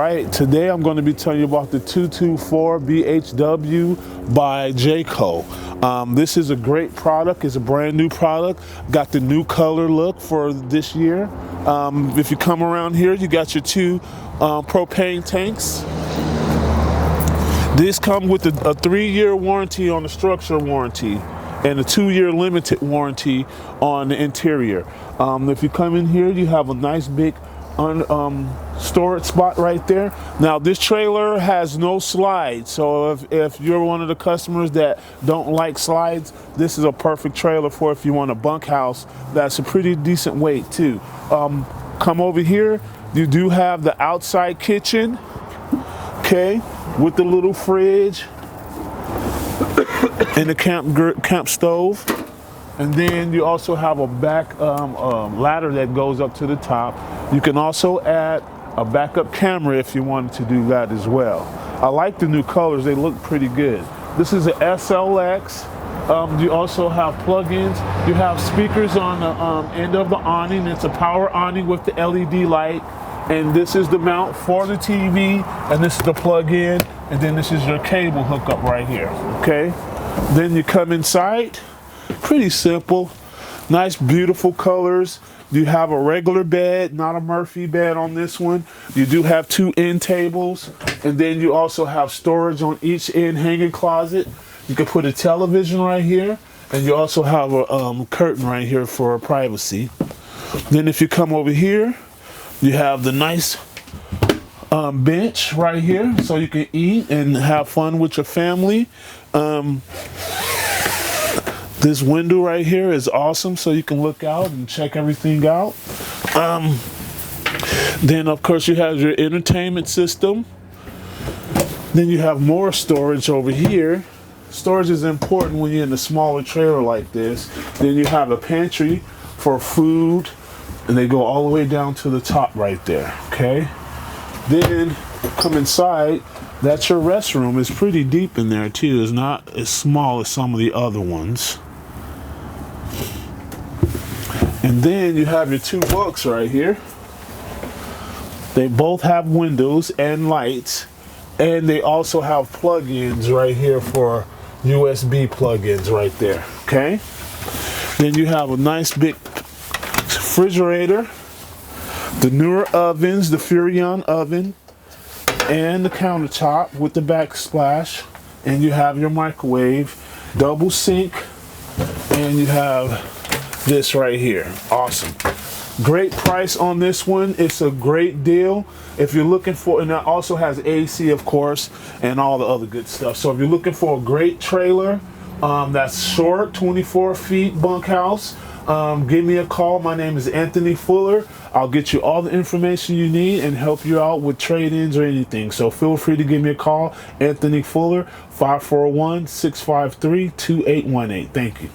right, today I'm going to be telling you about the 224 BHW by Jayco. This is a great product. It's a brand new product. Got the new color look for this year. If you come around here, you got your two propane tanks. This comes with a 3-year warranty on the structure warranty and a 2-year limited warranty on the interior. If you come in here, you have a nice big storage spot right there. Now this trailer has no slides, so if you're one of the customers that don't like slides, this is a perfect trailer for if you want a bunkhouse. That's a pretty decent weight too. Come over here, you do have the outside kitchen, okay, with the little fridge and the camp stove. And then you also have a back ladder that goes up to the top. You can also add a backup camera if you wanted to do that as well. I like the new colors, they look pretty good. This is an SLX. You also have plugins. You have speakers on the end of the awning. It's a power awning with the LED light. And this is the mount for the TV. And this is the plug-in. And then this is your cable hookup right here, okay? Then you come inside. Pretty simple, nice beautiful colors. You have a regular bed, not a Murphy bed on this one. You do have 2 end tables, and then you also have storage on each end hanging closet. You can put a television right here, and you also have a curtain right here for privacy. Then if you come over here, you have the nice bench right here, so you can eat and have fun with your family. This window right here is awesome, so you can look out and check everything out. Then of course you have your entertainment system. Then you have more storage over here. Storage is important when you're in a smaller trailer like this. Then you have a pantry for food, and they go all the way down to the top right there, okay? Then come inside. That's your restroom. It's pretty deep in there too. It's not as small as some of the other ones. And then you have your 2 bunks right here. They both have windows and lights, and they also have plug-ins right here for USB plug-ins right there, okay? Then you have a nice big refrigerator, the newer ovens, the Furrion oven, and the countertop with the backsplash, and you have your microwave, double sink, and you have this right here. Awesome. Great price on this one. It's a great deal if you're looking for, and it also has AC of course and all the other good stuff. So if you're looking for a great trailer that's short, 24 feet bunkhouse, give me a call. My name is Anthony Fuller. I'll get you all the information you need and help you out with trade-ins or anything. So feel free to give me a call. Anthony Fuller, 541-653-2818. Thank you.